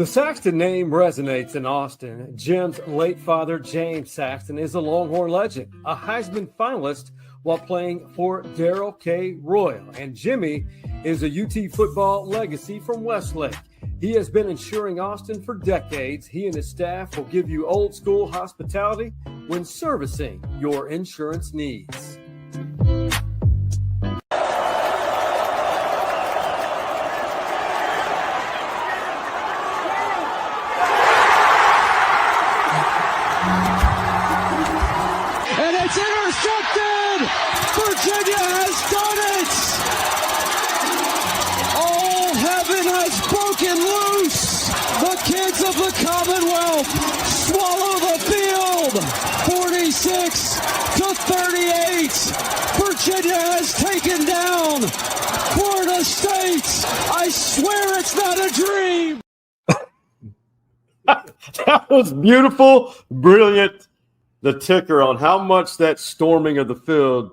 The Saxton name resonates in Austin. Jim's late father, James Saxton, is a Longhorn legend, a Heisman finalist while playing for Darrell K. Royal. And Jimmy is a UT football legacy from Westlake. He has been insuring Austin for decades. He and his staff will give you old school hospitality when servicing your insurance needs. Virginia has done it! All heaven has broken loose! The kids of the Commonwealth swallow the field! 46-38! Virginia has taken down Florida State! I swear it's not a dream! That was beautiful, brilliant. The ticker on how much that storming of the field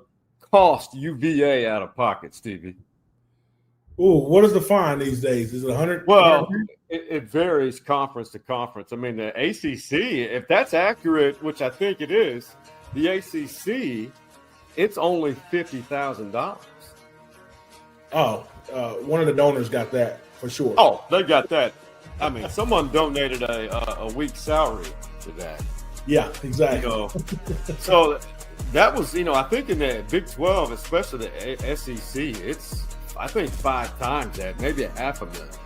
cost UVA out of pocket, Stevie. Ooh, what is the fine these days? Is it 100? Well, it varies conference to conference. I mean, the ACC, if that's accurate, which I think it is, the ACC, it's only $50,000. Oh, one of the donors got that for sure. Oh, they got that. I mean, someone donated a week's salary to that. Yeah, exactly. So that was, I think in the Big 12, especially the SEC, it's, I think 5 times that, maybe $500,000.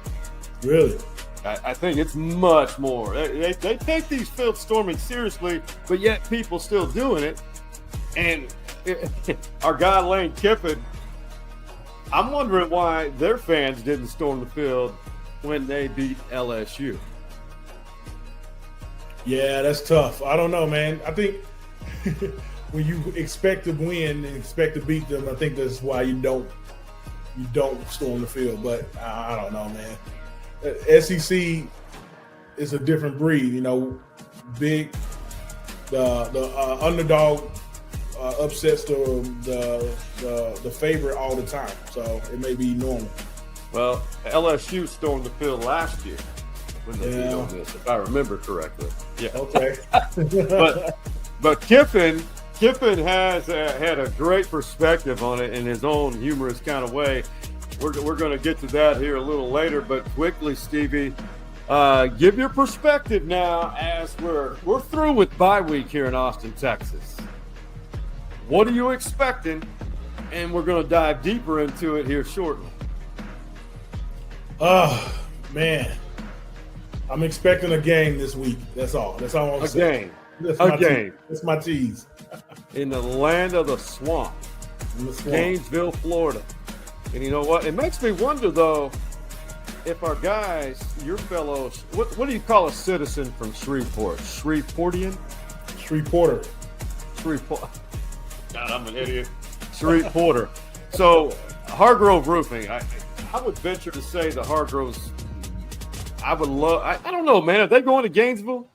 Really? I think it's much more. They take these field storming seriously, but yet people still doing it. And our guy Lane Kiffin, I'm wondering why their fans didn't storm the field when they beat LSU. Yeah, that's tough. I don't know, man. I think when you expect to win and expect to beat them, I think that's why you don't storm the field. But I don't know, man. SEC is a different breed, big. The underdog upsets the favorite all the time, so it may be normal. Well, LSU stormed the field last year when they beat on this, if I remember correctly. Yeah. Okay. but Kiffin has had a great perspective on it in his own humorous kind of way. We're going to get to that here a little later, but quickly, Stevie, give your perspective now as we're through with bye week here in Austin, Texas. What are you expecting? And we're going to dive deeper into it here shortly. Oh, man. I'm expecting a game this week. That's all. That's all I'm saying. A game. That's my tease. In the land of the swamp. Gainesville, Florida. And you know what? It makes me wonder, though, if our guys, your fellows, what do you call a citizen from Shreveport? Shreveportian? Shreveporter. God, I'm an idiot. Shreveporter. So, Hargrove Roofing. I would venture to say the Hargroves, I would love, I don't know, man. Are they going to Gainesville?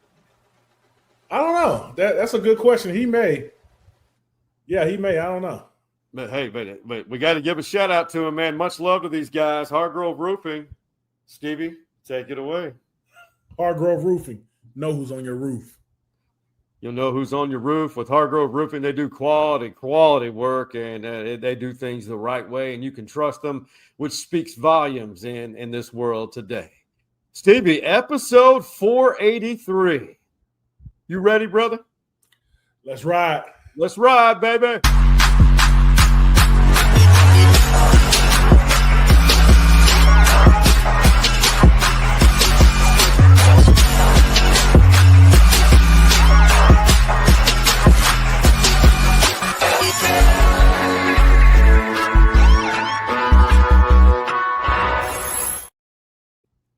I don't know. That's a good question. He may. Yeah, he may. I don't know. But hey, but we got to give a shout out to him, man. Much love to these guys. Hargrove Roofing. Stevie, take it away. Hargrove Roofing. Know who's on your roof. You'll know who's on your roof with Hargrove Roofing. They do quality work, and they do things the right way, and you can trust them, which speaks volumes in this world today. Stevie, episode 483. You ready, brother? Let's ride. Let's ride, baby.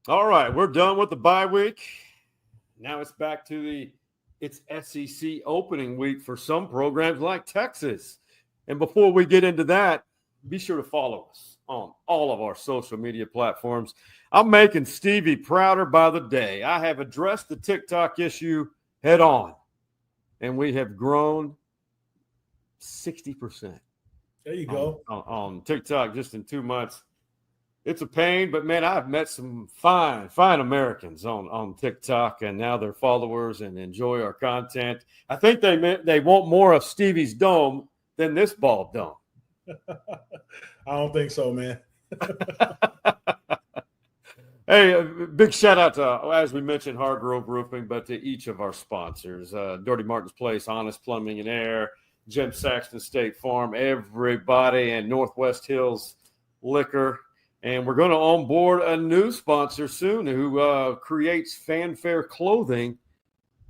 All right, we're done with the bye week. Now it's back to it's SEC opening week for some programs like Texas. And before we get into that, be sure to follow us on all of our social media platforms. I'm making Stevie prouder by the day. I have addressed the TikTok issue head on, and we have grown 60%. There you go. On TikTok just in 2 months. It's a pain, but man, I've met some fine Americans on TikTok, and now they're followers and enjoy our content. I think they want more of Stevie's dome than this ball dome. I don't think so, man. Hey, a big shout out to, as we mentioned, Hargrove Roofing, but to each of our sponsors, Dirty Martin's Place, Honest Plumbing and Air, Jim Saxton State Farm, everybody, and Northwest Hills Liquor. And we're going to onboard a new sponsor soon who creates fanfare clothing,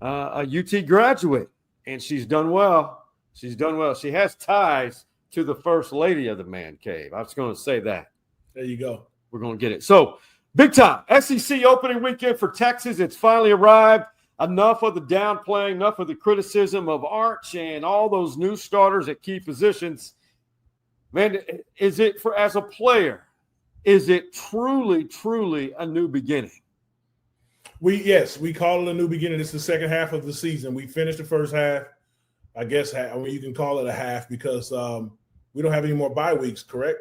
a UT graduate. And she's done well. She's done well. She has ties to the first lady of the man cave. I was going to say that. There you go. We're going to get it. So, big time. SEC opening weekend for Texas. It's finally arrived. Enough of the downplaying, enough of the criticism of Arch and all those new starters at key positions. Man, is it for as a player? Is it truly, truly a new beginning? Yes, we call it a new beginning. It's the second half of the season. We finished the first half. I guess you can call it a half because we don't have any more bye weeks, correct?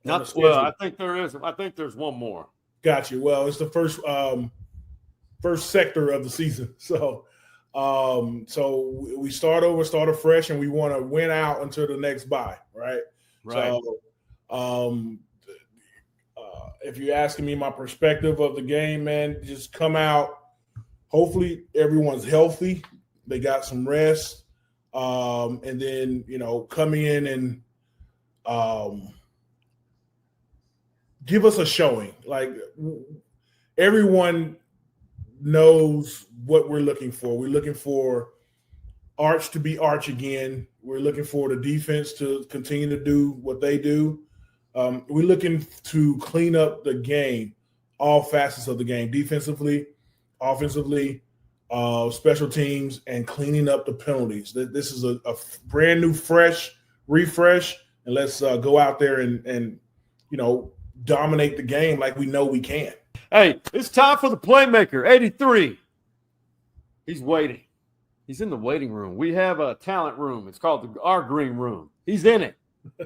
Well, I think there is. I think there's one more. Got you. Well, it's the first sector of the season. So we start afresh, and we want to win out until the next bye, right? Right. So, if you're asking me my perspective of the game, man, just come out. Hopefully everyone's healthy. They got some rest. And then, coming in and give us a showing. Like, everyone knows what we're looking for. We're looking for Arch to be Arch again. We're looking for the defense to continue to do what they do. We're looking to clean up the game, all facets of the game, defensively, offensively, special teams, and cleaning up the penalties. This is a brand new, fresh refresh, and let's go out there and dominate the game like we know we can. Hey, it's time for the Playmaker83. He's waiting. He's in the waiting room. We have a talent room. It's called our green room. He's in it.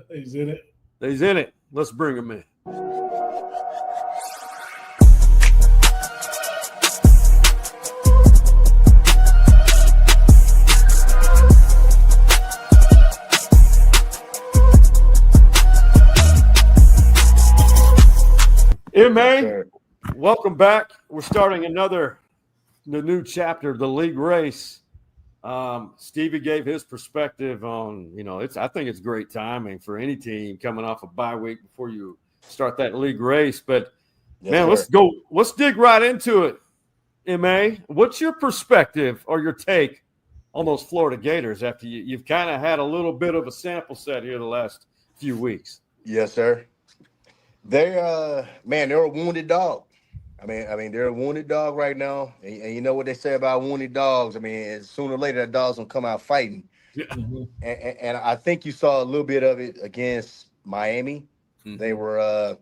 He's in it. He's in it. Let's bring him in. MA, welcome back. We're starting the new chapter of the league race. Stevie gave his perspective on, I think it's great timing for any team coming off a bye week before you start that league race. But yes, let's dig right into it. MA, what's your perspective or your take on those Florida Gators after you've kind of had a little bit of a sample set here the last few weeks? Yes, sir. They're a wounded dog. I mean, they're a wounded dog right now, and you know what they say about wounded dogs. I mean, sooner or later, that dog's gonna come out fighting. Yeah. And I think you saw a little bit of it against Miami. Mm-hmm. They were, I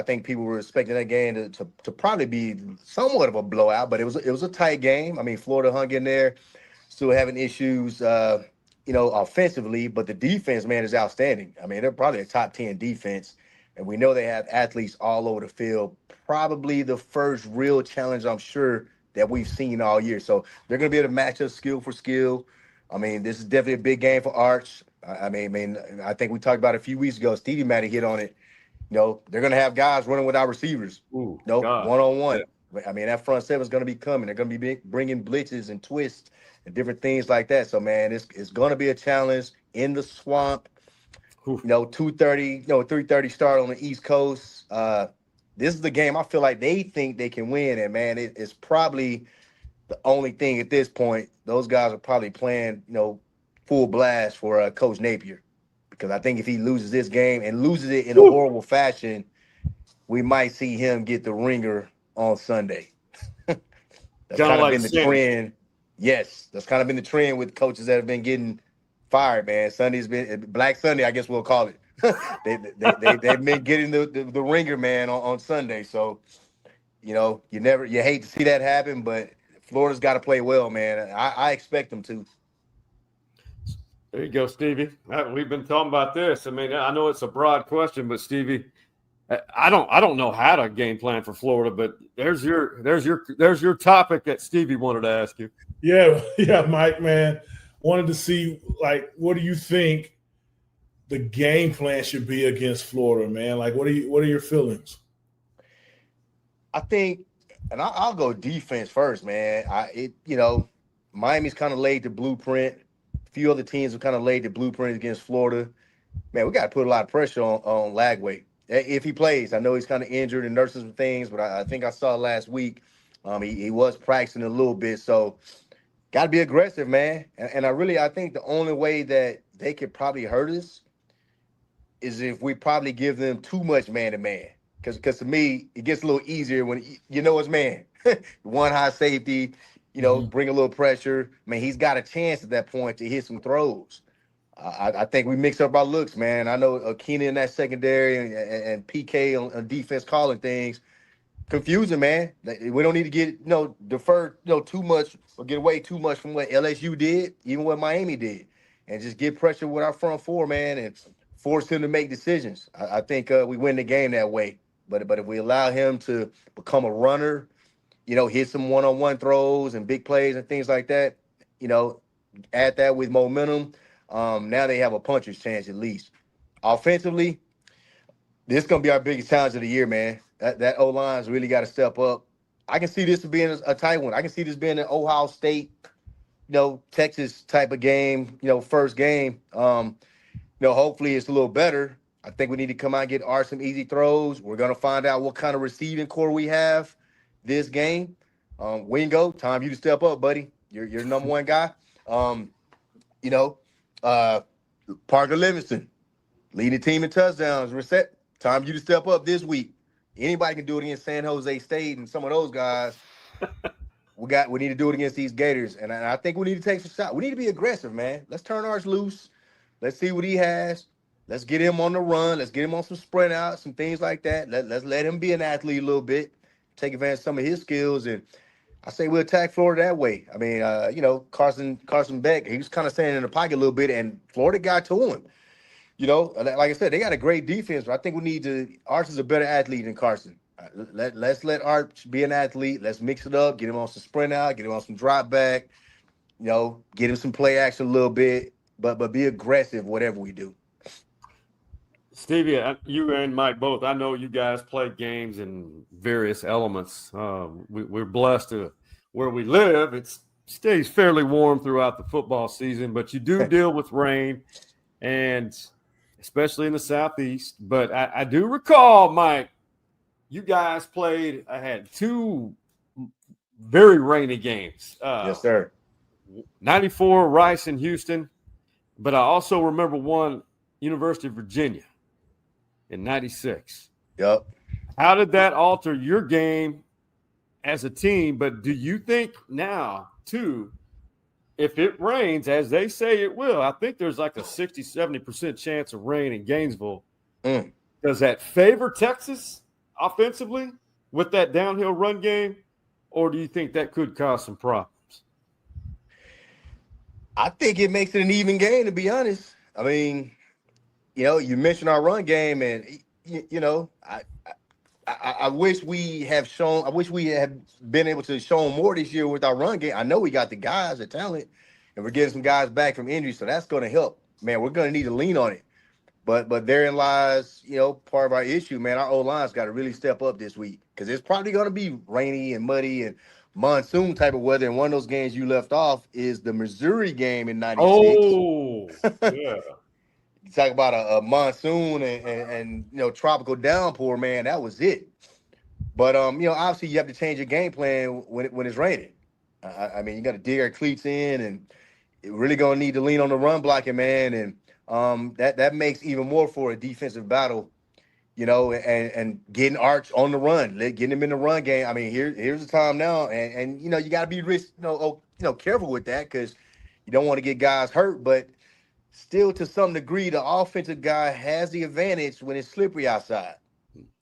think people were expecting that game to probably be somewhat of a blowout, but it was a tight game. I mean, Florida hung in there, still having issues, offensively, but the defense, man, is outstanding. I mean, they're probably a top 10 defense. And we know they have athletes all over the field. Probably the first real challenge, I'm sure, that we've seen all year. So they're going to be able to match up skill for skill. I mean, this is definitely a big game for Arch. I think we talked about it a few weeks ago. Stevie Matty hit on it. They're going to have guys running with our receivers. One-on-one. Yeah. I mean, that front seven is going to be coming. They're going to be bringing blitzes and twists and different things like that. So, man, it's going to be a challenge in the swamp. 2:30, 3:30 start on the East Coast. This is the game I feel like they think they can win, and man, it's probably the only thing at this point. Those guys are probably playing, full blast for Coach Napier, because I think if he loses this game and loses it in a horrible fashion, we might see him get the ringer on Sunday. That's kind of been the trend. Yes, that's kind of been the trend with coaches that have been getting fired, man. Sunday's been Black Sunday, I guess we'll call it. They've been getting the ringer, man, on Sunday. So, you hate to see that happen, but Florida's got to play well, man. I expect them to. There you go, Stevie. We've been talking about this. I mean, I know it's a broad question, but Stevie, I don't know how to game plan for Florida, but there's your topic that Stevie wanted to ask you. Yeah, Mike, man. Wanted to see, like, what do you think the game plan should be against Florida, man? Like, what are your feelings? I think, and I'll go defense first, man. Miami's kind of laid the blueprint. A few other teams have kind of laid the blueprint against Florida. Man, we got to put a lot of pressure on Lagway if he plays. I know he's kind of injured and nursing some things, but I think I saw last week he was practicing a little bit. So got to be aggressive, man. And I think the only way that they could probably hurt us is if we probably give them too much man-to-man. Because to me, it gets a little easier when you know it's man. One high safety, bring a little pressure. I mean, he's got a chance at that point to hit some throws. I think we mix up our looks, man. I know Keenan in that secondary and PK on defense calling things. Confusing, man. We don't need to get, defer, too much or get away too much from what LSU did, even what Miami did. And just get pressure with our front four, man, and force him to make decisions. I think we win the game that way. But if we allow him to become a runner, hit some one-on-one throws and big plays and things like that, add that with momentum, now they have a puncher's chance at least. Offensively, this is going to be our biggest challenge of the year, man. That O-line's really got to step up. I can see this being a tight one. I can see this being an Ohio State, Texas type of game, first game. Hopefully it's a little better. I think we need to come out and get Art some easy throws. We're going to find out what kind of receiving core we have this game. Wingo, time you to step up, buddy. You're the number one guy. Parker Livingston, leading the team in touchdowns. Reset, time you to step up this week. Anybody can do it against San Jose State and some of those guys. We need to do it against these Gators. And I think we need to take some shots. We need to be aggressive, man. Let's turn ours loose. Let's see what he has. Let's get him on the run. Let's get him on some sprint outs, some things like that. Let's let him be an athlete a little bit, take advantage of some of his skills. And I say we'll attack Florida that way. I mean, Carson Beck, he was kind of standing in the pocket a little bit, and Florida got to him. Like I said, they got a great defense, but I think we need to – Arch is a better athlete than Carson. Let's let Arch be an athlete. Let's mix it up, get him on some sprint out, get him on some drop back, get him some play action a little bit, but be aggressive whatever we do. Stevie, you and Mike both, I know you guys play games in various elements. We're blessed to where we live. It stays fairly warm throughout the football season, but you do deal with rain, and especially in the Southeast. But I do recall, Mike, you guys had two very rainy games. Yes, sir. 94 Rice in Houston, but I also remember one University of Virginia in 96. Yep. How did that alter your game as a team? But do you think now, too, if it rains, as they say it will, I think there's like a 60, 70% chance of rain in Gainesville. Does that favor Texas offensively with that downhill run game? Or do you think that could cause some problems? I think it makes it an even game, to be honest. I mean, you mentioned our run game, and I wish we have shown. I wish we had been able to show more this year with our run game. I know we got the guys, the talent, and we're getting some guys back from injury, so that's going to help. Man, we're going to need to lean on it. But therein lies, part of our issue, man. Our O-line's got to really step up this week because it's probably going to be rainy and muddy and monsoon type of weather. And one of those games you left off is the Missouri game in 96. Oh, yeah. You talk about a monsoon and tropical downpour, man. That was it. But obviously you have to change your game plan when it's raining. I mean, you got to dig our cleats in, and you're really gonna need to lean on the run blocking, man. And that makes even more for a defensive battle, and getting Arch on the run, getting him in the run game. I mean, here's the time now, and you got to be careful with that because you don't want to get guys hurt, but still, to some degree, the offensive guy has the advantage when it's slippery outside.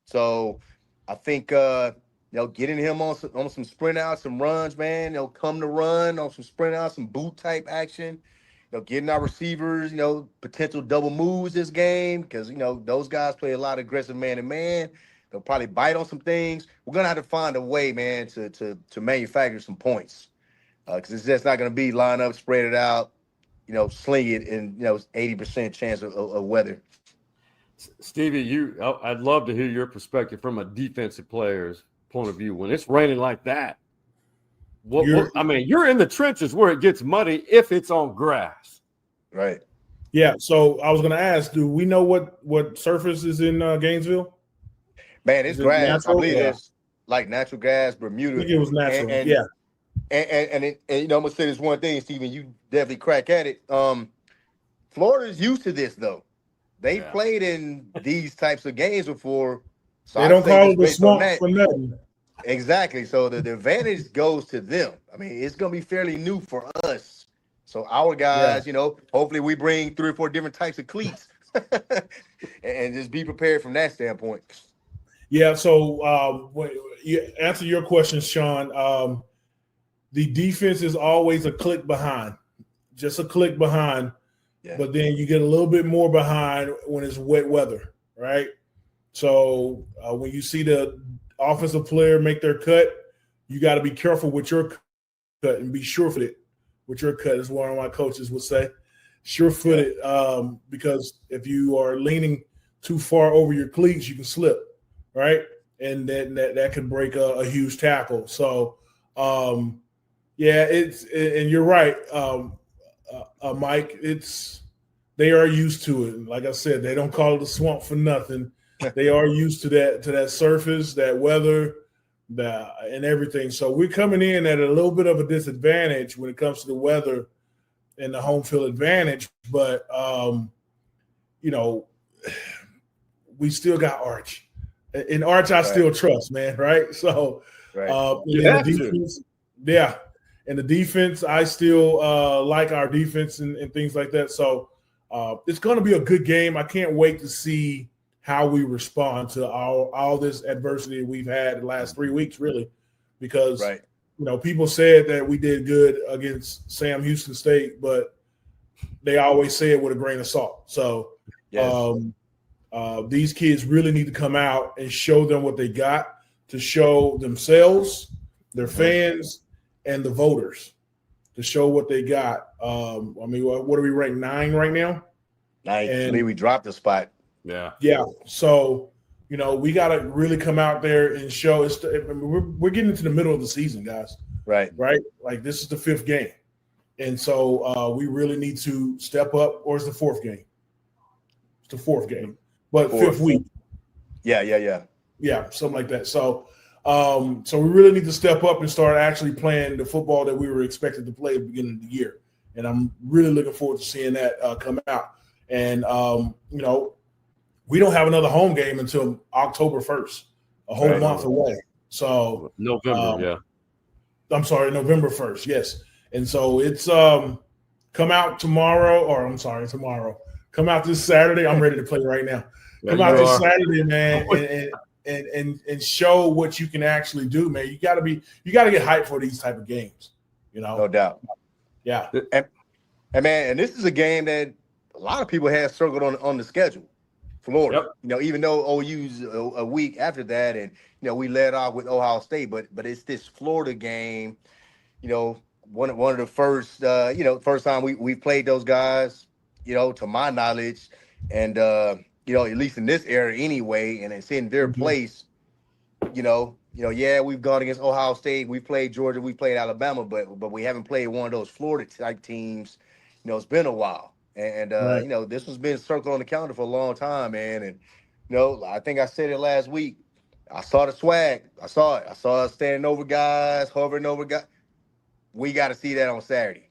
So I think, getting him on some sprint outs, some runs, man, come to run on some sprint outs, some boot type action, getting our receivers, potential double moves this game because, those guys play a lot of aggressive man-to-man. They'll probably bite on some things. We're going to have to find a way, man, to manufacture some points because it's just not going to be line up, spread it out, sling it, and, 80% chance of weather. Stevie, I'd love to hear your perspective from a defensive player's point of view. When it's raining like that, you're in the trenches where it gets muddy if it's on grass. Right. Yeah, so I was going to ask, do we know what surface is in Gainesville? Man, it's grass. Natural? I believe it's like natural grass, Bermuda. I think it was natural, and I'm going to say this one thing, Steven, you definitely crack at it. Florida's used to this, though. They played in these types of games before. So they don't call it the swamp for nothing. Exactly. So the advantage goes to them. I mean, it's going to be fairly new for us. So our guys, hopefully we bring 3 or 4 different types of cleats and just be prepared from that standpoint. Yeah. So you answer your question, Sean. The defense is always a click behind, just a click behind. Yeah. But then you get a little bit more behind when it's wet weather, right? So when you see the offensive player make their cut, you got to be careful with your cut and be sure-footed with your cut, as one of my coaches would say. Sure-footed, because if you are leaning too far over your cleats, you can slip, right? And that could break a huge tackle. So, and you're right, Mike. They are used to it. Like I said, they don't call it a swamp for nothing. They are used to that surface, that weather, and everything. So we're coming in at a little bit of a disadvantage when it comes to the weather and the home field advantage. But we still got Arch. In Arch, I still trust, man. Right. So, the defense, and the defense, I still like our defense and things like that. So it's going to be a good game. I can't wait to see how we respond to all this adversity we've had the last 3 weeks, really, because people said that we did good against Sam Houston State, but they always say it with a grain of salt. So these kids really need to come out and show them what they got, to show themselves, their fans, and the voters, to show what they got. What are we ranked 9 right now? 9. I mean, we dropped a spot. Yeah. So, we got to really come out there and show. We're getting into the middle of the season, guys. Right. Like, this is the 5th game. And so we really need to step up. Or it's the 4th game. It's the 4th game. But 5th week. Yeah, something like that. So we really need to step up and start actually playing the football that we were expected to play at the beginning of the year. And I'm really looking forward to seeing that come out. And, we don't have another home game until October 1st, a whole month away. So November 1st, yes. And so it's come out tomorrow. Come out this Saturday. I'm ready to play right now. Come out this Saturday, man, and show what you can actually do, man. You got to get hyped for these type of games, No doubt. Yeah. And this is a game that a lot of people have circled on the schedule. Florida, even though OU's a week after that, and we led off with Ohio State, but it's this Florida game, one of the first, first time we played those guys, to my knowledge, and at least in this era anyway, and it's in their place, we've gone against Ohio State, we played Georgia, we played Alabama, but we haven't played one of those Florida type teams. It's been a while. And, this has been circled on the calendar for a long time, man. And, I think I said it last week. I saw the swag. I saw it. I saw us standing over guys, hovering over guys. We got to see that on Saturday.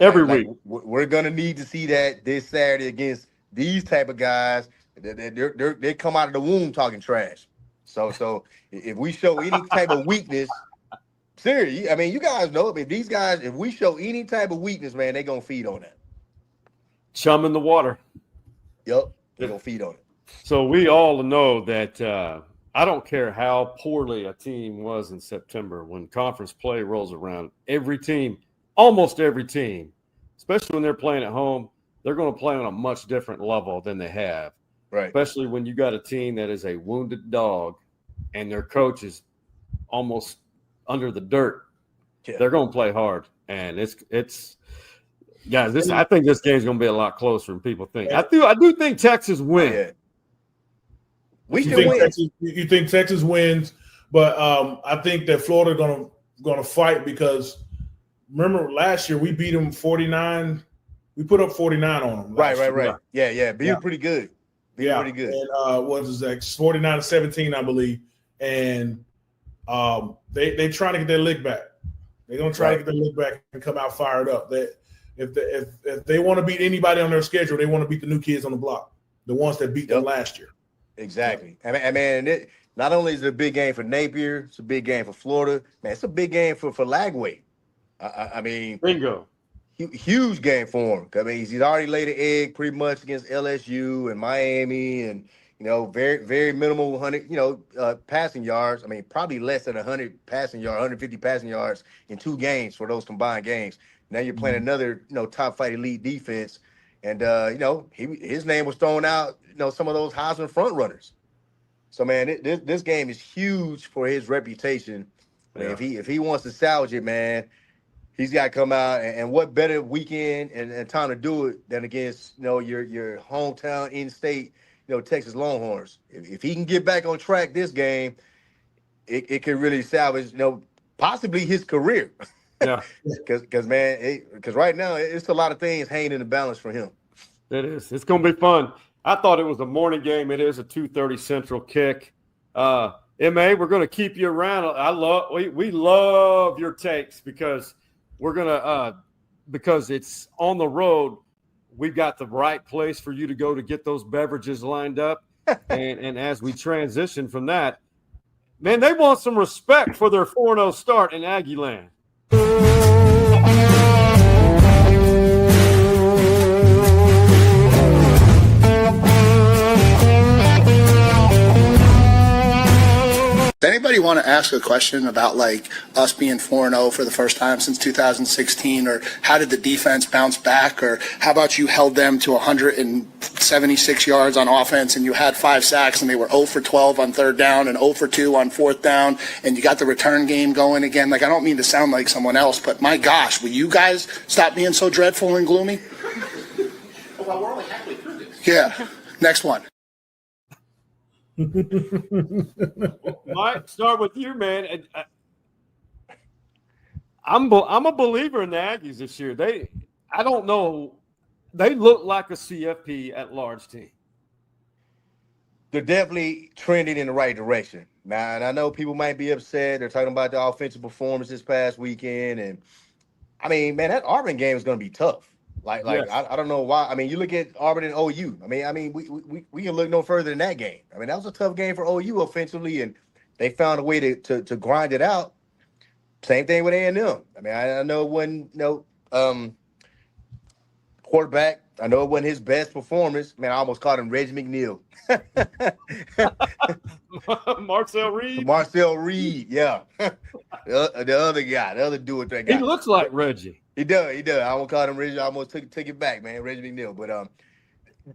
Every week. We're going to need to see that this Saturday against these type of guys. They come out of the womb talking trash. So if we show any type of weakness, seriously, you guys know, these guys, if we show any type of weakness, man, they're going to feed on that. Chum in the water. Yep, they're going to feed on it. So we all know that I don't care how poorly a team was in September, when conference play rolls around, almost every team is especially when they're playing at home, they're going to play on a much different level than they have. Right. Especially when you got a team that is a wounded dog and their coach is almost under the dirt. Yeah. They're going to play hard. And it's guys, I think this game's going to be a lot closer than people think. I do think Texas wins. Yeah. You think Texas wins, but I think that Florida gonna fight because remember last year we beat them 49. We put up 49 on them. Right. Yeah. Being pretty good. Pretty good. And what was that? 49-17, I believe. And they trying to get their lick back. They're gonna try to get their lick back and come out fired up. If they want to beat anybody on their schedule, they want to beat the new kids on the block, the ones that beat them last year. Exactly. I mean, not only is it a big game for Napier, it's a big game for Florida. Man, it's a big game for Lagway. I mean, bingo. Huge game for him. I mean, he's already laid an egg pretty much against LSU and Miami, and very very minimal 100 passing yards. I mean, probably less than 100 passing yards, 150 passing yards in 2 games for those combined games. Now you're playing another top flight elite defense, and his name was thrown out. Some of those Heisman front runners. So man, this game is huge for his reputation. Yeah. If he wants to salvage it, man, he's got to come out, and what better weekend and time to do it than against your hometown in-state Texas Longhorns. If he can get back on track this game, it could really salvage possibly his career. Yeah, because right now it's a lot of things hanging in the balance for him. It is. It's going to be fun. I thought it was a morning game. It is a 2:30 Central kick. MA, we're going to keep you around. We love your takes because we're going to because it's on the road. We've got the right place for you to go to get those beverages lined up. and as we transition from that, man, they want some respect for their 4-0 start in Aggie land. Does anybody want to ask a question about like us being 4-0 for the first time since 2016, or how did the defense bounce back, or how about you held them to 176 yards on offense and you had 5 sacks and they were 0 for 12 on 3rd down and 0 for 2 on 4th down and you got the return game going again? Like, I don't mean to sound like someone else, but my gosh, will you guys stop being so dreadful and gloomy? Well, we're only halfway through this. Yeah. Next one. Mike, start with you, man. I'm a believer in the Aggies this year. I don't know. They look like a CFP at large team. They're definitely trending in the right direction. Now, and I know people might be upset. They're talking about the offensive performance this past weekend. And, I mean, man, that Auburn game is going to be tough. Yes. I don't know why. I mean, you look at Auburn and OU. I mean, we can look no further than that game. I mean, that was a tough game for OU offensively, and they found a way to grind it out. Same thing with A&M. I mean, I know it wasn't quarterback. I know it wasn't his best performance. Man, I almost called him Reggie McNeil. Marcel Reed, yeah. the other guy, the other dude. That guy. He looks like Reggie. He does. I almost called him Reggie. I almost took it back, man. Reggie McNeil. But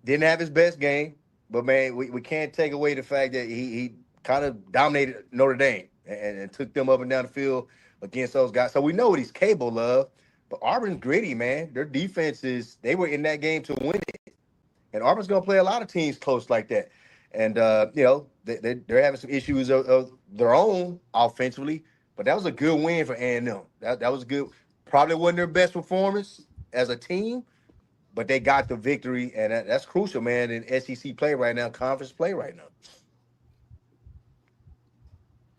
didn't have his best game. But, man, we can't take away the fact that he kind of dominated Notre Dame and took them up and down the field against those guys. So we know what he's capable of. But Auburn's gritty, man. Their defense they were in that game to win it. And Auburn's going to play a lot of teams close like that. And, they're having some issues of their own offensively. But that was a good win for A&M. That was good. Probably wasn't their best performance as a team, but they got the victory. And that's crucial, man, in SEC play right now, conference play right now.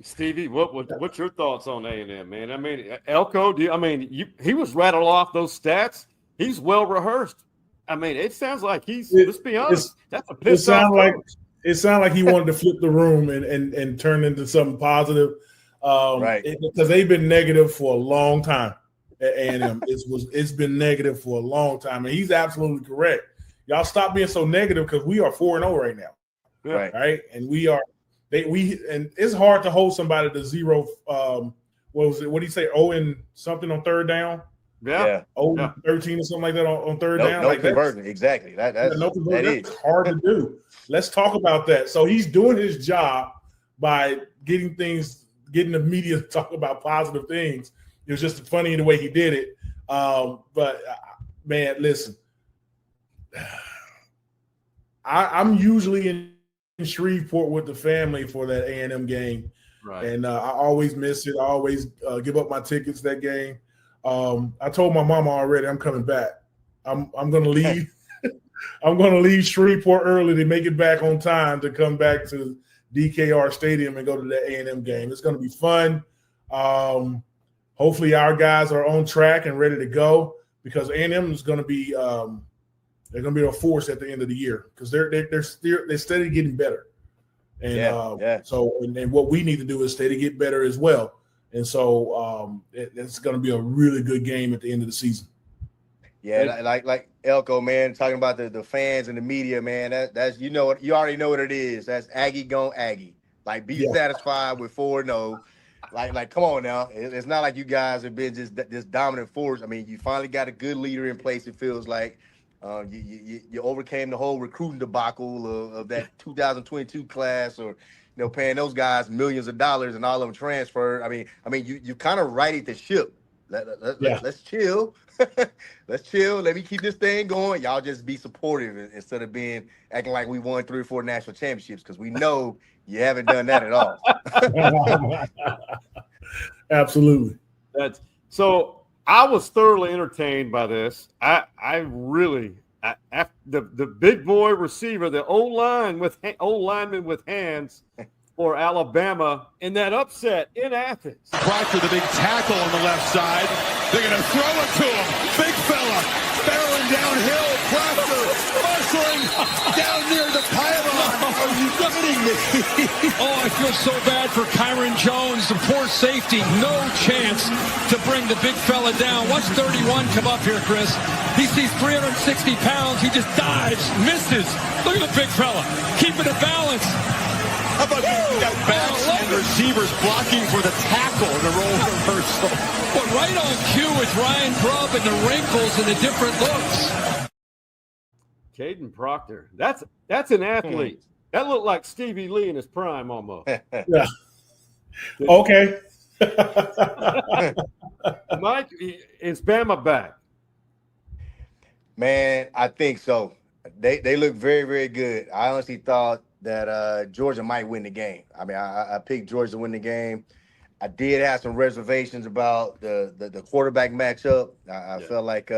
Stevie, what's your thoughts on A&M, man? I mean, Elko, he was rattled off those stats. He's well rehearsed. I mean, it sounds like let's be honest, that's a piss off. It sounded like he wanted to flip the room and turn into something positive. Right. Because they've been negative for a long time at A&M. It's been negative for a long time. And he's absolutely correct. Y'all stop being so negative because we are 4-0 right now. Yeah. Right. And and it's hard to hold somebody to 0. What was it? What did he say? 0 and something on 3rd down. Yeah. 13 or something like that on third No, down. no like conversion. Exactly. That's hard to do. Let's talk about that. So he's doing his job by getting the media to talk about positive things. It was just funny in the way he did it. But man, listen, I'm usually in Shreveport with the family for that A&M game. Right. And I always miss it. I always give up my tickets that game. I told my mama already I'm coming back. I'm going to leave. I'm going to leave Shreveport early to make it back on time to come back to DKR Stadium and go to the A&M game. It's going to be fun. Hopefully our guys are on track and ready to go because A&M is going to be they're going to be a force at the end of the year because they're steady getting better. And so what we need to do is stay to get better as well. And so it's going to be a really good game at the end of the season. Yeah, like Elko, man, talking about the fans and the media, man. That's you already know what it is. That's Aggie gon' Aggie. Like be satisfied with 4-0. Like come on now. It's not like you guys have been just this dominant force. I mean, you finally got a good leader in place. It feels like you overcame the whole recruiting debacle of that 2022 class, or paying those guys millions of dollars and all of them transferred. I mean, you kind of righted the ship. Let's chill. Let's chill. Let me keep this thing going. Y'all just be supportive instead of acting like we won 3 or 4 national championships, because we know you haven't done that at all. Absolutely. So I was thoroughly entertained by this. I really the big boy receiver, the old lineman with hands for Alabama in that upset in Athens. Proctor, the big tackle on the left side. They're going to throw it to him. Big fella barreling downhill. Proctor wrestling down near the pylon. Are you kidding me? Oh, I feel so bad for Kyron Jones, the poor safety. No chance to bring the big fella down. Watch 31 come up here, Chris. He sees 360 pounds. He just dives, misses. Look at the big fella, keeping a balance. How about you got backs and receivers blocking for the tackle in the role reversal? But right on cue with Ryan Grubb and the wrinkles and the different looks. Caden Proctor. That's an athlete. That looked like Stevie Lee in his prime almost. Yeah. Okay. Mike, is Bama back? Man, I think so. They look very, very good. I honestly thought that Georgia might win the game. I mean, I picked Georgia to win the game. I did have some reservations about the quarterback matchup. I felt like,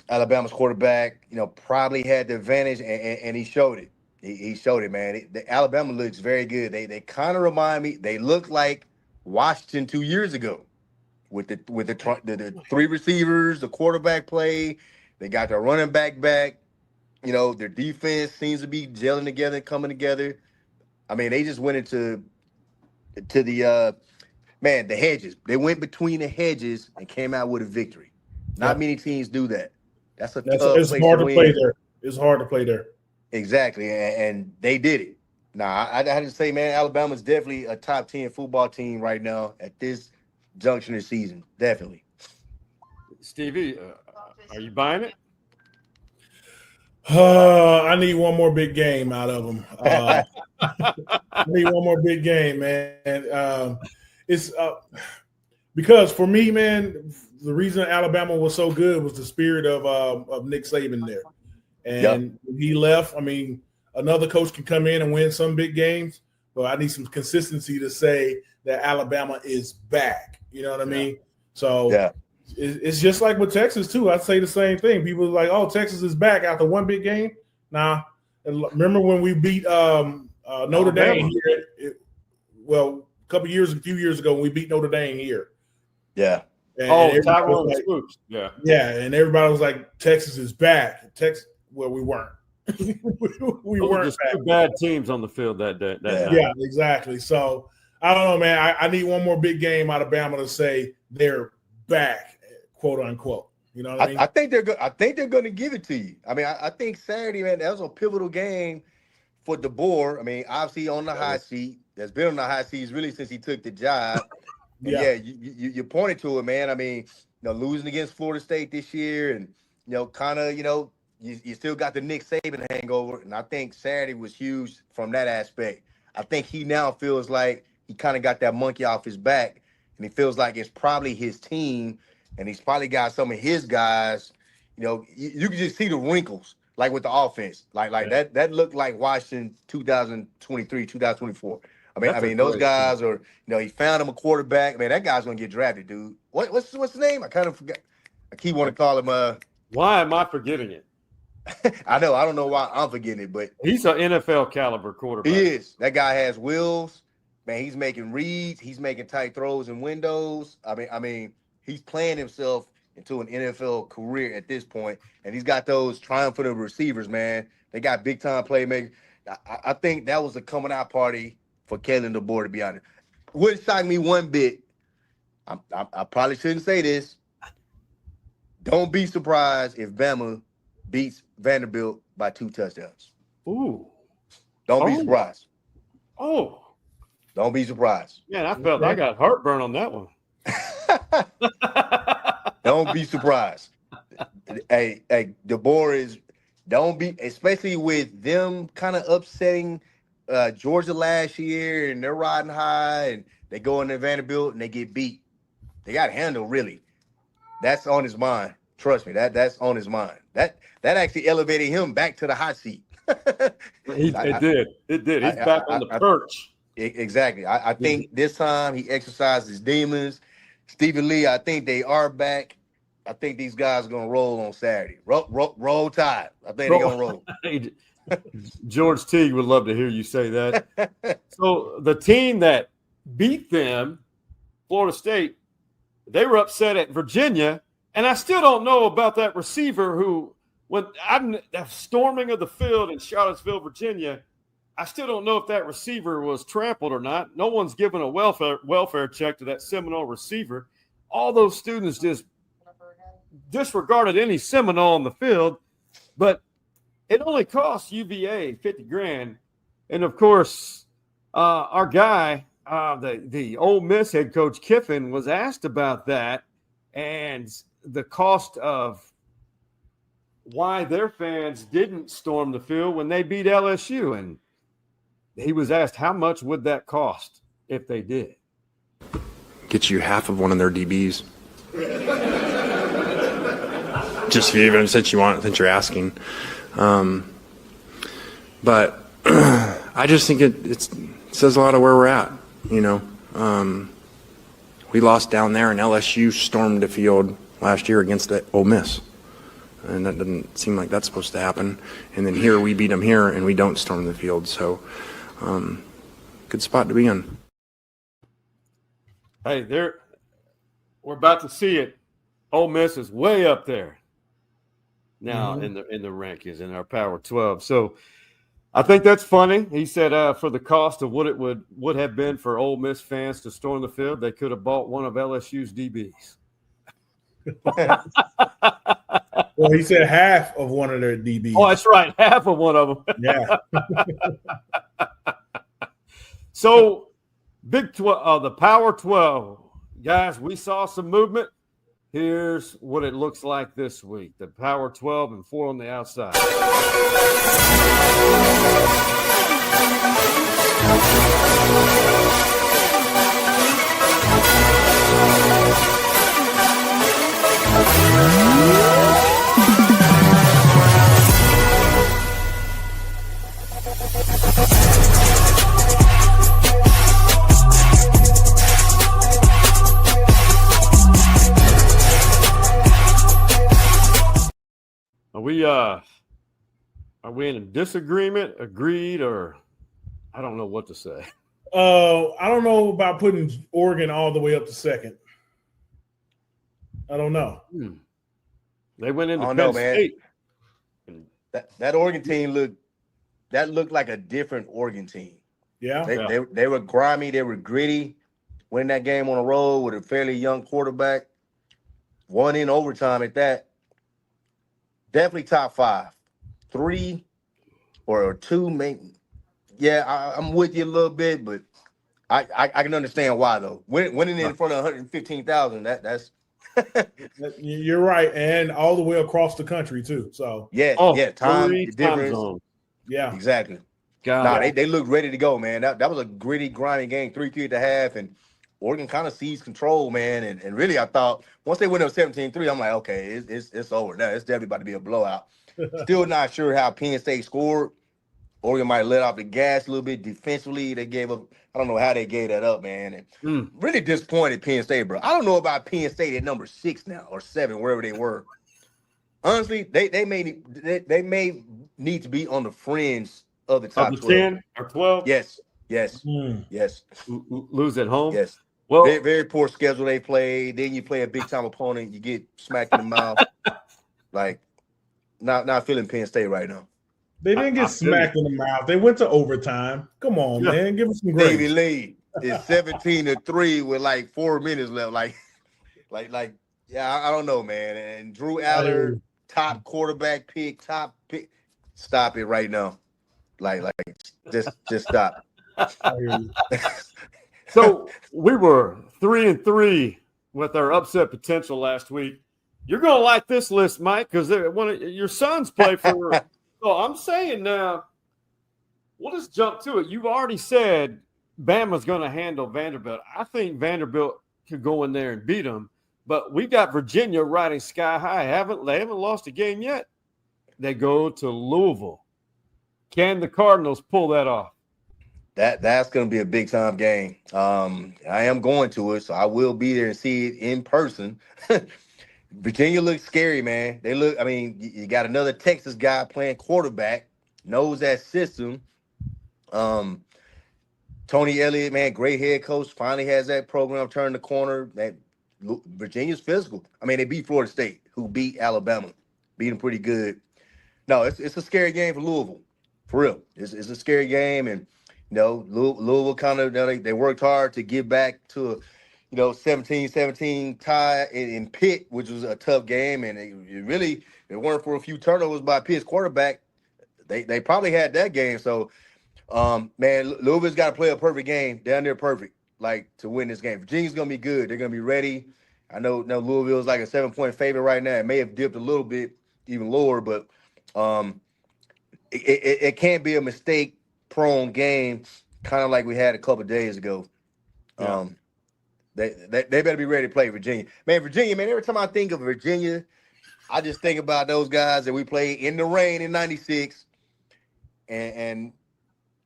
Alabama's quarterback, probably had the advantage, and he showed it. He showed it, man. Alabama looks very good. They kind of remind me. They look like Washington 2 years ago with the 3 receivers, the quarterback play. They got their running back. Their defense seems to be gelling together and coming together. I mean, they just went into the hedges. They went between the hedges and came out with a victory. Not many teams do that. It's hard to play there. It's hard to play there. Exactly, and they did it. Now, I had to say, man, Alabama's definitely a top 10 football team right now at this junction of the season. Definitely. Stevie, are you buying it? I need one more big game out of them. I need one more big game, man. It's because for me, man, the reason Alabama was so good was the spirit of Nick Saban there. And when he left, I mean, another coach can come in and win some big games, but I need some consistency to say that Alabama is back. You know what I mean? So it's just like with Texas, too. I'd say the same thing. People are like, oh, Texas is back after one big game. Nah. Remember when we beat Notre Dame here? A few years ago when we beat Notre Dame here. Yeah. And Tyrone Swoops. Yeah. Yeah, and everybody was like, Texas is back. Well, we weren't. we weren't back. 2 bad teams on the field that day. Yeah, exactly. So, I don't know, man. I need one more big game out of Bama to say they're back, quote unquote. You know what I mean? I think they're good. I think they're going to give it to you. I mean, I think Saturday, man, that was a pivotal game for DeBoer. I mean, obviously on the hot seat. That's been on the hot seat really since he took the job. You pointed to it, man. I mean, losing against Florida State this year, and kind of you still got the Nick Saban hangover, and I think Saturday was huge from that aspect. I think he now feels like he kind of got that monkey off his back, and he feels like it's probably his team, and he's probably got some of his guys. You can just see the wrinkles, like with the offense, like that looked like Washington 2023, 2024. I mean, those guys are, he found him a quarterback. Man, that guy's gonna get drafted, dude. What's his name? I kind of forgot. I keep wanting to call him. Why am I forgetting it? I know. I don't know why I'm forgetting it, but he's an NFL caliber quarterback. He is. That guy has wheels. Man, he's making reads. He's making tight throws and windows. I mean, he's playing himself into an NFL career at this point, and he's got those triumphant receivers. Man, they got big time playmakers. I think that was a coming out party for Kalen DeBoer, to be honest. Wouldn't shock me one bit. I probably shouldn't say this. Don't be surprised if Bama beats Vanderbilt by 2 touchdowns. Ooh. Don't be surprised. Oh. Don't be surprised. Man, I felt I got heartburn on that one. Don't be surprised. Hey, DeBoer is, don't be, especially with them kind of upsetting Georgia last year, and they're riding high, and they go into Vanderbilt and they get beat. They got handled, really. That's on his mind. Trust me, that's on his mind. That actually elevated him back to the hot seat. It did. He's back on the perch. Exactly. I think this time he exercised his demons. Stevie Lee, I think they are back. I think these guys are gonna roll on Saturday. Roll Tide. I think they're gonna roll. George Teague would love to hear you say that. So the team that beat them, Florida State, they were upset at Virginia, and I still don't know about that receiver who, when I'm that storming of the field in Charlottesville, Virginia, I still don't know if that receiver was trampled or not. No one's given a welfare check to that Seminole receiver. All those students just disregarded any Seminole on the field, but it only cost UVA $50,000. And of course, our guy, the Ole Miss head coach Kiffin, was asked about that and the cost of why their fans didn't storm the field when they beat LSU. And he was asked, how much would that cost if they did? Get you half of one of their DBs. Just even since you're asking. But I just think it says a lot of where we're at. We lost down there, and LSU stormed the field last year against the Ole Miss. And that doesn't seem like that's supposed to happen. And then here we beat them here, and we don't storm the field. So good spot to be in. Hey, we're about to see it. Ole Miss is way up there now in the rankings in our Power 12. So I think that's funny. He said for the cost of what it would have been for Ole Miss fans to storm the field, they could have bought one of LSU's DBs. Well, he said half of one of their DBs. Oh, that's right. Half of one of them. Yeah. So the Power 12. Guys, we saw some movement. Here's what it looks like this week. The Power 12 and 4 on the outside. Are we in a disagreement, agreed, or I don't know what to say? I don't know about putting Oregon all the way up to second. I don't know. They went into Penn State. That Oregon team looked like a different Oregon team. Yeah. They were grimy. They were gritty. Winning that game on the road with a fairly young quarterback. Won in overtime at that. Definitely top 5. 3 or 2, maybe. Yeah, I'm with you a little bit, but I can understand why though. Winning in front of 115,000, that's You're right, and all the way across the country too. So time 3 time difference. zones. yeah, Exactly. God. They looked ready to go, man. That was a gritty, grinding game, 3-3 at the half, and Oregon kind of seized control, man. And really, I thought once they went up 17-3, I'm like, okay, it's over now. It's definitely about to be a blowout. Still not sure how Penn State scored. Oregon might let off the gas a little bit defensively. They gave up. I don't know how they gave that up, man. And really disappointed Penn State, bro. I don't know about Penn State at number 6 now or 7, wherever they were. Honestly, they may need to be on the fringe of the top 12. 10 or 12? Yes. Lose at home? Yes. Well, very, very poor schedule they played. Then you play a big time opponent, you get smacked in the mouth. Like, not feeling Penn State right now. they didn't get smacked in the mouth. They went to overtime. Come on, man, give us some grace. Stevie Lee is 17-3 with like 4 minutes left. Like, I don't know, man. And Drew Aller, top quarterback pick, top pick. Stop it right now. Like, just stop. so we were 3-3 with our upset potential last week. You're going to like this list, Mike, because one of your sons play for. So I'm saying now, we'll just jump to it. You've already said Bama's going to handle Vanderbilt. I think Vanderbilt could go in there and beat them, but we got Virginia riding sky high. They haven't lost a game yet. They go to Louisville. Can the Cardinals pull that off? That's going to be a big time game. I am going to it, so I will be there and see it in person. Virginia looks scary, man. You got another Texas guy playing quarterback, knows that system. Tony Elliott, man, great head coach, finally has that program turned the corner. That Virginia's physical. I mean, they beat Florida State, who beat Alabama, beat them pretty good. No, it's a scary game for Louisville, for real. It's a scary game, and Louisville kind of they worked hard to get back to a 17-17 tie in Pitt, which was a tough game, and it weren't for a few turnovers by Pitt's quarterback, they probably had that game. So, man, Louisville's got to play a perfect game down there, perfect, like to win this game. Virginia's gonna be good. They're gonna be ready. I know Louisville's like a 7-point favorite right now. It may have dipped a little bit even lower, but it can't be a mistake-prone game, kind of like we had a couple of days ago. Yeah. They better be ready to play Virginia. Man, Virginia, man, every time I think of Virginia, I just think about those guys that we played in the rain in 96, and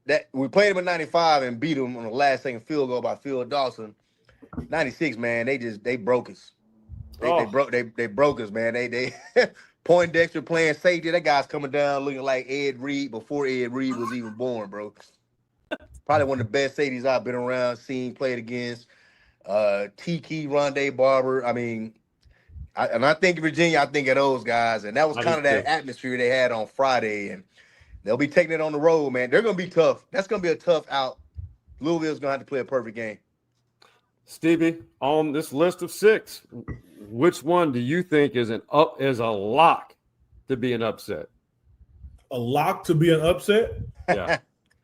that we played them in 95 and beat them on the last-second field goal by Phil Dawson. 96, man, they broke us. They broke us, man. They Poindexter playing safety. That guy's coming down looking like Ed Reed before Ed Reed was even born, bro. Probably one of the best safeties I've been around, seen, played against. Tiki, Rondé Barber. I mean, I think of Virginia, I think of those guys, and that was kind of that atmosphere they had on Friday, and they'll be taking it on the road, man. They're going to be tough. That's going to be a tough out. Louisville's going to have to play a perfect game. Stevie, on this list of 6, which one do you think is a lock to be an upset? A lock to be an upset? Yeah.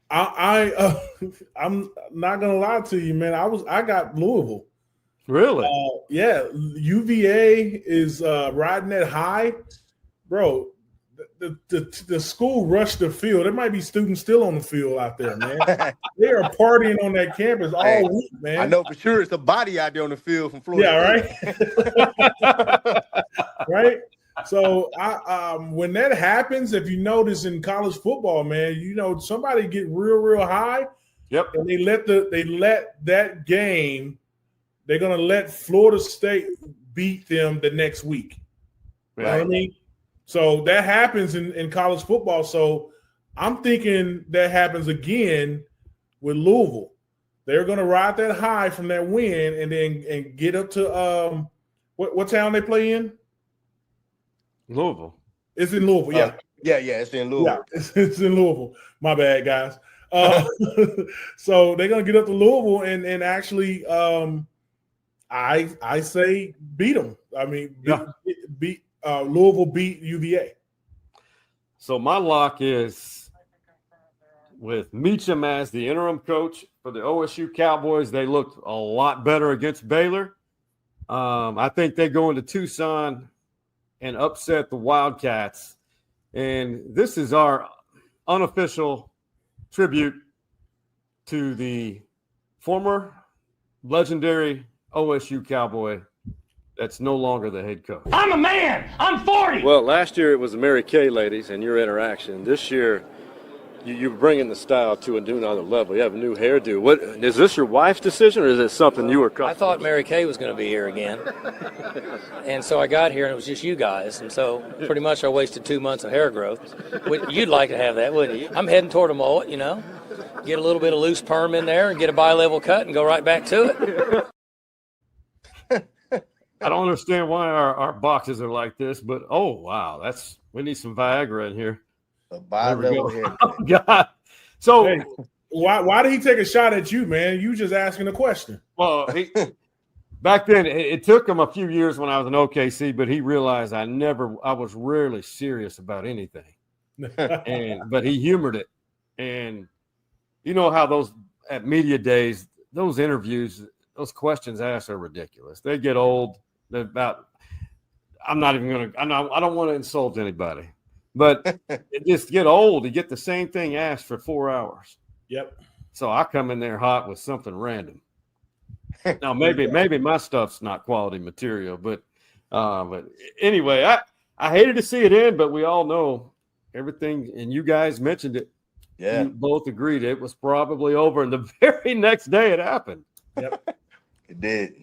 I'm not gonna lie to you, man. I got Louisville. Really? Yeah. UVA is riding that high, bro. The school rushed the field. There might be students still on the field out there, man. They are partying on that campus all week, man. I know for sure it's a body out there on the field from Florida. Yeah, right. Right. So when that happens, if you notice in college football, man, somebody get real high. Yep. And they let that game. They're gonna let Florida State beat them the next week. You know what I mean? So that happens in college football. So I'm thinking that happens again with Louisville. They're gonna ride that high from that win and get up to what town they play in? Louisville. It's in Louisville, yeah. Yeah, it's in Louisville. Yeah, it's in Louisville. My bad, guys. So they're gonna get up to Louisville and actually, I say beat them. I mean, beat Louisville beat UVA. So my lock is with Meacham as the interim coach for the OSU Cowboys. They looked a lot better against Baylor. I think they go into Tucson and upset the Wildcats. And this is our unofficial tribute to the former legendary OSU Cowboy that's no longer the head coach. I'm a man. I'm 40. Well, last year it was the Mary Kay ladies and your interaction. This year, you're bringing the style to a new another level. You have a new hairdo. What is this your wife's decision, or is it something you were comfortable? I thought Mary Kay was going to be here again. And so I got here, and it was just you guys. And so pretty much I wasted 2 months of hair growth. You'd like to have that, wouldn't you? I'm heading toward a mullet, you know. Get a little bit of loose perm in there and get a bi-level cut and go right back to it. I don't understand why our boxes are like this, but oh wow, we need some Viagra in here. A bi-level haircut. Oh God. So Hey, why did he take a shot at you, man? You just asking a question. well, back then it took him a few years when I was in OKC, but he realized I was rarely serious about anything. But he humored it. And you know how those at media days, those interviews, those questions asked are ridiculous. They get old. I don't want to insult anybody, but it just get old. You get the same thing asked for 4 hours. Yep. So I come in there hot with something random. Now maybe my stuff's not quality material, but anyway, I hated to see it end, but we all know everything, and you guys mentioned it. Yeah. You both agreed it was probably over, and the very next day it happened. Yep. It did.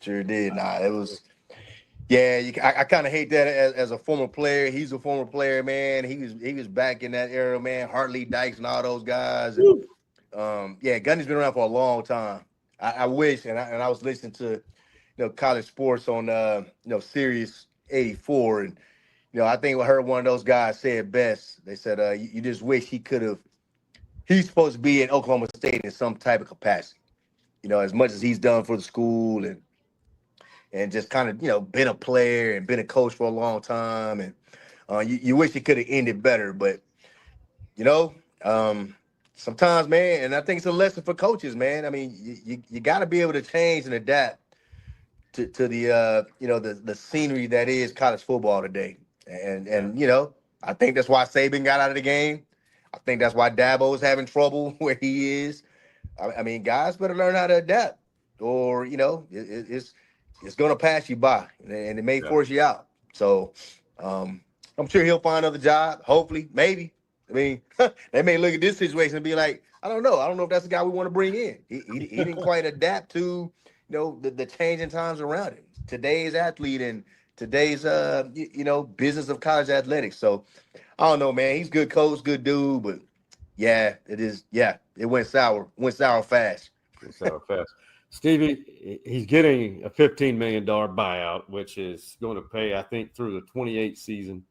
Sure did. Nah, it was. Yeah, I kind of hate that as a former player. He's a former player, man. He was back in that era, man. Hartley Dykes and all those guys. And, Gundy's been around for a long time. I wish, and I was listening to, college sports on Sirius 84, and I think I heard one of those guys say it best. They said, you just wish he could have. He's supposed to be in Oklahoma State in some type of capacity. As much as he's done for the school and just kind of, been a player and been a coach for a long time. And you wish it could have ended better. But, sometimes, man, and I think it's a lesson for coaches, man. I mean, you got to be able to change and adapt to the, the scenery that is college football today. And I think that's why Saban got out of the game. I think that's why Dabo's having trouble where he is. I mean, guys better learn how to adapt, or it's going to pass you by, and it may force you out. So I'm sure he'll find another job. Hopefully, maybe. I mean, they may look at this situation and be like, I don't know if that's the guy we want to bring in. He didn't quite adapt to the changing times around him. Today's athlete and today's business of college athletics. So I don't know, man. He's a good coach, good dude, but yeah, it is. Yeah, it went sour. Fast. Stevie, he's getting a $15 million buyout, which is going to pay, I think, through the 28th season,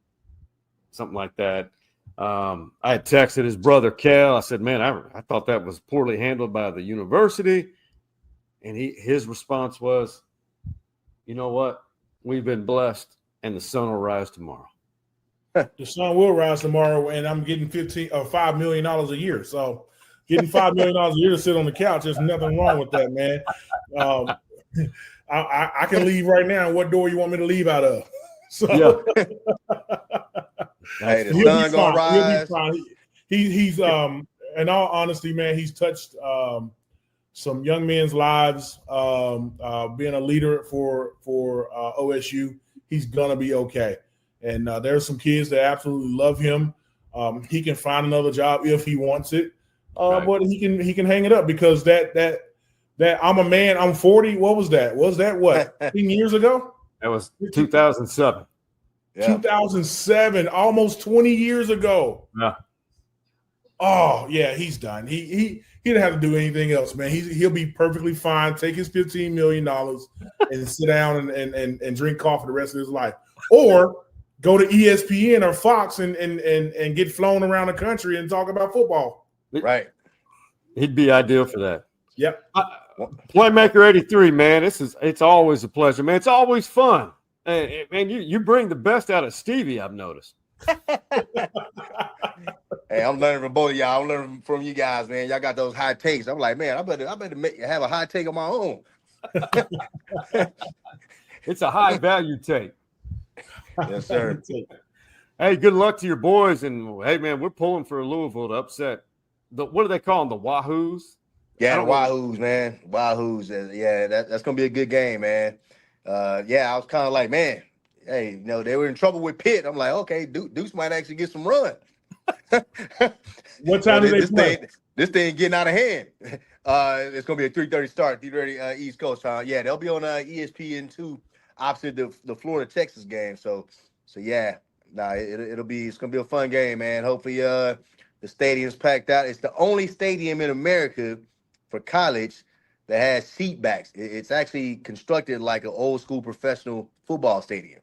something like that. I had texted his brother, Kel. I said, man, I thought that was poorly handled by the university. And his response was, you know what? We've been blessed, and the sun will rise tomorrow. The sun will rise tomorrow, and I'm getting $5 million a year. So getting $5 million a year to sit on the couch, there's nothing wrong with that, man. I can leave right now. What door you want me to leave out of? So yeah. Hey, the sun gonna rise. He's in all honesty, man, he's touched some young men's lives. Being a leader for OSU, he's gonna be okay. And there's some kids that absolutely love him. He can find another job if he wants it, but he can hang it up, because that I'm a man, I'm 40. What was that? Was that what 10 years ago? That was 2007. Yeah. 2007, almost 20 years ago. Yeah. Oh yeah, he's done. He didn't have to do anything else, man. He'll be perfectly fine. Take his $15 million and sit down and drink coffee the rest of his life, or go to ESPN or Fox and get flown around the country and talk about football. Right. He'd be ideal for that. Yep. Playmaker83, man, it's always a pleasure, man. It's always fun. Man, you bring the best out of Stevie, I've noticed. Hey, I'm learning from both of y'all. I'm learning from you guys, man. Y'all got those high takes. I'm like, man, I better have a high take of my own. It's a high value tape. Yes, sir. Hey, good luck to your boys. And hey, man, we're pulling for Louisville to upset what do they call them? The Wahoos? Yeah, the Wahoos, man. Wahoos. Yeah, that's gonna be a good game, man. Yeah, I was kind of like, man, hey, they were in trouble with Pitt. I'm like, okay, Deuce might actually get some run. What time do they play? This thing getting out of hand. It's gonna be a 3:30 start, 3:30 East Coast time. Yeah, they'll be on ESPN2 opposite the Florida Texas game. So yeah, it's gonna be a fun game, man. Hopefully, the stadium's packed out. It's the only stadium in America for college that has seat backs. It's actually constructed like an old school professional football stadium.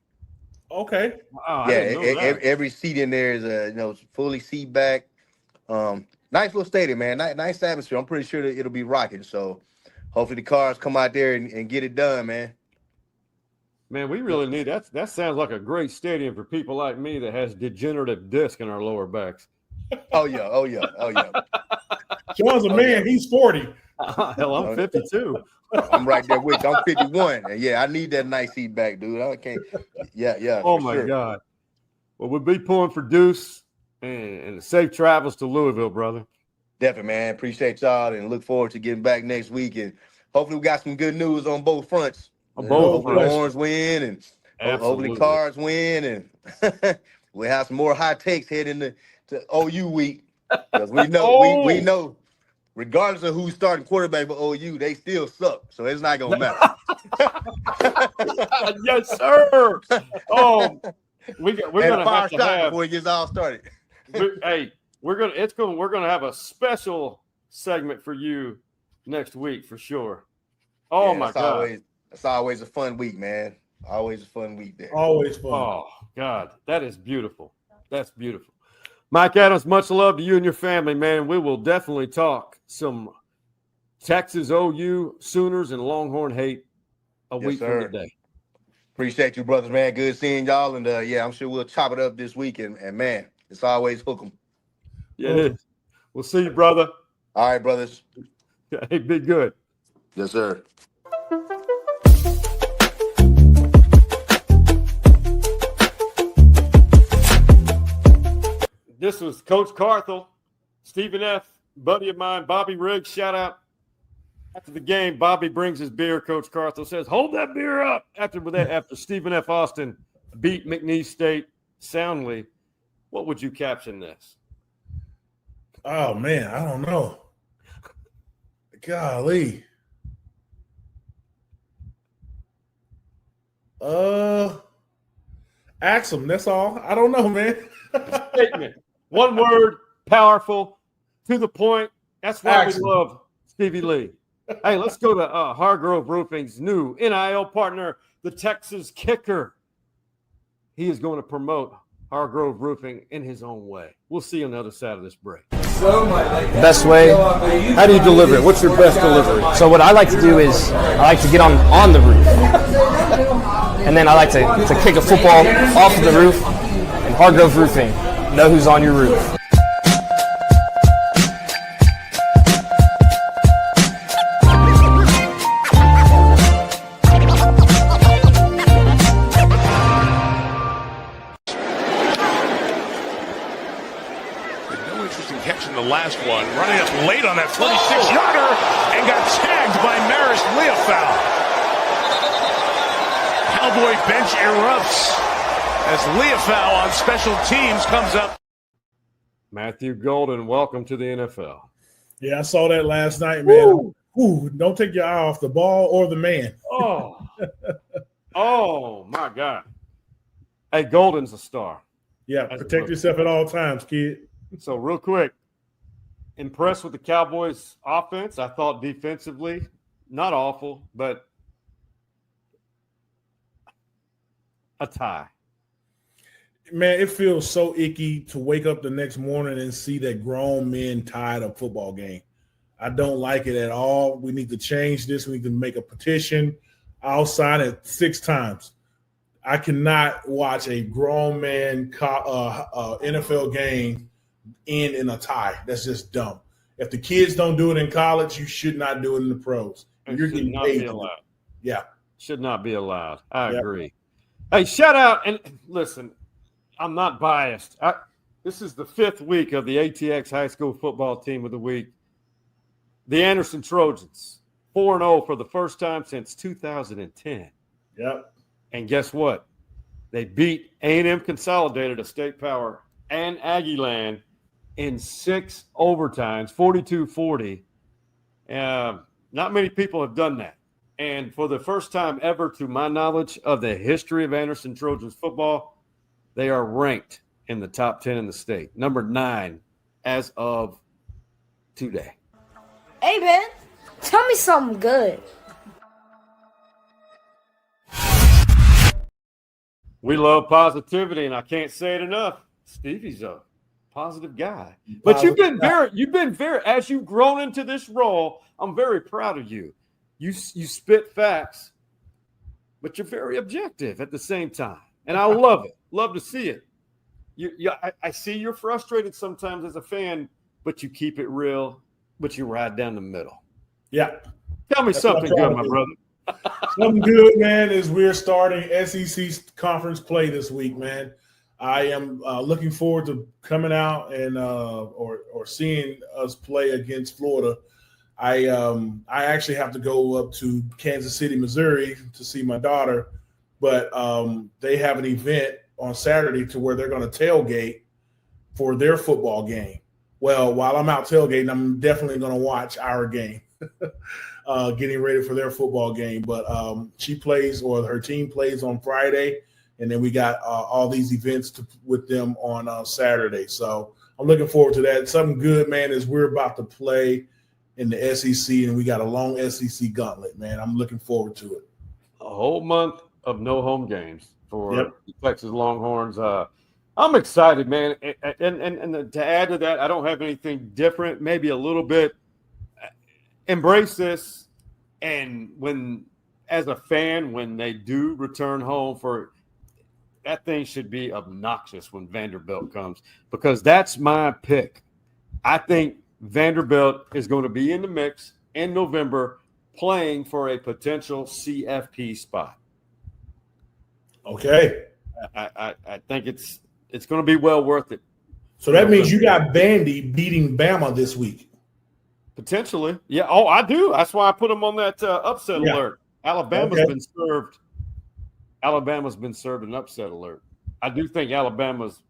Okay. Wow, Yeah, every seat in there is fully seat back. Nice little stadium, man. Nice atmosphere. I'm pretty sure that it'll be rocking. So hopefully the Cars come out there and get it done, man. Man, we really need that. That sounds like a great stadium for people like me that has degenerative disc in our lower backs. Oh yeah. Sean's a man. He's 40. Hell, I'm 52. I'm right there with you. I'm 51. And yeah, I need that nice seat back, dude. I can't. Yeah. Oh my God. Well, we'll be pulling for Deuce and safe travels to Louisville, brother. Definitely, man. Appreciate y'all and look forward to getting back next week. And hopefully we got some good news on both fronts. Hopefully the Longhorns win and hopefully Cards win. And we'll have some more hot takes heading to OU week. Because we know regardless of who's starting quarterback for OU, they still suck. So it's not going to matter. Yes, sir. Oh, we're going to have to have before it gets all started. We're gonna have a special segment for you next week for sure. Oh my God, that's always a fun week, man. Always a fun week there. Always fun. Oh God, that is beautiful. That's beautiful. Mike Adams, much love to you and your family, man. We will definitely talk some Texas OU Sooners and Longhorn hate a week from today. Appreciate you, brothers, man. Good seeing y'all, and I'm sure we'll chop it up this week. And man, it's always hook 'em. Yeah, it is. We'll see you, brother. All right, brothers. Hey, be good. Yes, sir. This was Coach Carthel, Stephen F., buddy of mine, Bobby Riggs. Shout out. After the game, Bobby brings his beer. Coach Carthel says, "Hold that beer up." After Stephen F. Austin beat McNeese State soundly, what would you caption this? Oh man, I don't know. Golly. Ask them. That's all. I don't know, man. Statement. One word, powerful, to the point. That's why we love Stevie Lee. Hey, let's go to Hargrove Roofing's new NIL partner, the Texas Kicker. He is going to promote Hargrove Roofing in his own way. We'll see you on the other side of this break. Best way. How do you deliver it? What's your best delivery? So what I like to do is I like to get on the roof, and then I like to kick a football off of the roof. And Hargrove Roofing, know who's on your roof. Last one, running up late on that 46-yarder and got tagged by Maris Leofow. Cowboy bench erupts as Leofow on special teams comes up. Matthew Golden, welcome to the NFL. Yeah, I saw that last night, man. Ooh, don't take your eye off the ball or the man. Oh my God. Hey, Golden's a star. Yeah, protect yourself at all times, kid. So real quick, impressed with the Cowboys offense. I thought defensively, not awful, but a tie. Man, it feels so icky to wake up the next morning and see that grown men tied a football game. I don't like it at all. We need to change this. We need to make a petition. I'll sign it 6 times. I cannot watch a grown man NFL game end in a tie. That's just dumb. If the kids don't do it in college, you should not do it in the pros. You're getting paid. Yeah. Should not be allowed. I Yep. agree. Hey, shout out. And listen, I'm not biased. This is the 5th week of the ATX High School Football Team of the Week. The Anderson Trojans, 4-0 for the first time since 2010. Yep. And guess what? They beat A&M Consolidated, a state power, and Aggie Land in 6 overtimes, 42-40. Not many people have done that. And for the first time ever, to my knowledge of the history of Anderson Trojans football, they are ranked in the top 10 in the state, number 9 as of today. Hey, man, tell me something good. We love positivity, and I can't say it enough. Stevie's a positive guy. But you've been very, as you've grown into this role, I'm very proud of you. You spit facts, but you're very objective at the same time. And I love it. Love to see it. I see you're frustrated sometimes as a fan, but you keep it real, but you ride down the middle. Yeah. Tell me something good, my brother. Something good, man, is we're starting SEC conference play this week, man. I am looking forward to coming out and or seeing us play against Florida. I actually have to go up to Kansas City, Missouri to see my daughter, but they have an event on Saturday to where they're going to tailgate for their football game. Well, while I'm out tailgating, I'm definitely going to watch our game, getting ready for their football game. But she plays, or her team plays, on Friday, and then we got all these events with them on Saturday. So I'm looking forward to that. Something good, man, is we're about to play in the SEC, and we got a long SEC gauntlet, man. I'm looking forward to it. A whole month of no home games for the Texas Longhorns. I'm excited, man. And to add to that, I don't have anything different, maybe a little bit. Embrace this. And when, as a fan, when they do return home, that thing should be obnoxious when Vanderbilt comes, because that's my pick. I think Vanderbilt is going to be in the mix in November, playing for a potential CFP spot. Okay. I think it's going to be well worth it. So that means you got Vandy beating Bama this week. Potentially. Yeah. Oh, I do. That's why I put them on that upset alert. Alabama's been served an upset alert. I do think Alabama's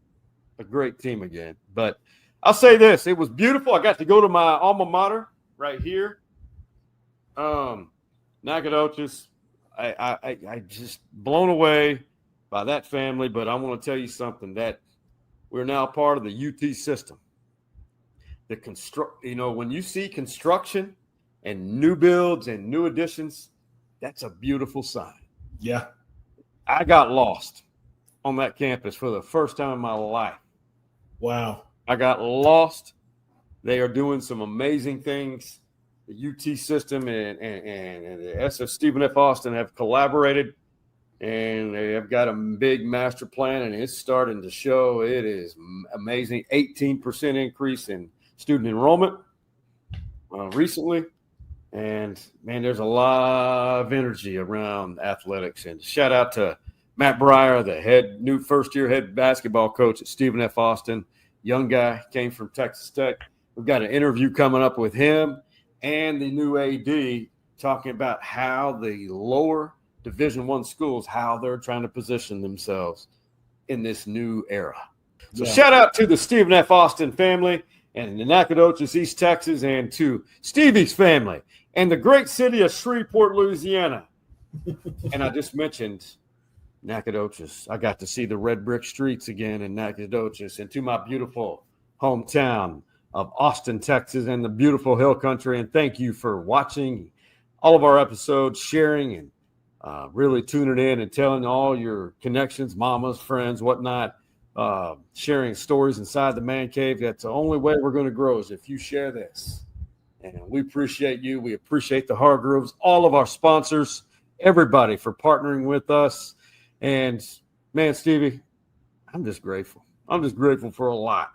a great team again. But I'll say this. It was beautiful. I got to go to my alma mater right here. Nacogdoches. I just blown away by that family. But I want to tell you something, that we're now part of the UT system. When you see construction and new builds and new additions, that's a beautiful sign. Yeah. I got lost on that campus for the first time in my life. Wow. I got lost. They are doing some amazing things. The UT system and the SF Stephen F. Austin have collaborated, and they have got a big master plan, and it's starting to show. It is amazing. 18% increase in student enrollment recently. And, man, there's a lot of energy around athletics. And shout out to Matt Breyer, the new first-year head basketball coach at Stephen F. Austin. Young guy, came from Texas Tech. We've got an interview coming up with him and the new AD, talking about how the lower Division I schools, how they're trying to position themselves in this new era. So shout out to the Stephen F. Austin family and the Nacogdoches, East Texas, and to Stevie's family and the great city of Shreveport, Louisiana. And I just mentioned Nacogdoches. I got to see the red brick streets again in Nacogdoches, and to my beautiful hometown of Austin, Texas, and the beautiful hill country. And thank you for watching all of our episodes, sharing, and really tuning in and telling all your connections, mamas, friends, whatnot, sharing stories inside the man cave. That's the only way we're going to grow, is if you share this. And we appreciate you. We appreciate the Hargroves, all of our sponsors, everybody for partnering with us. And, man, Stevie, I'm just grateful. I'm just grateful for a lot.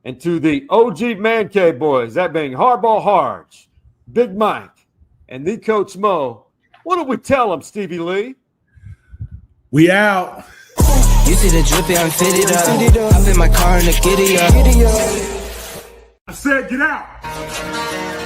And to the OG Man Cave boys, that being Hardball Harge, Big Mike, and the Coach Mo, What did we tell them, Stevie Lee? We out. You see the drippy, I'm fitted up. Hop in my car and the giddy up. I said get out.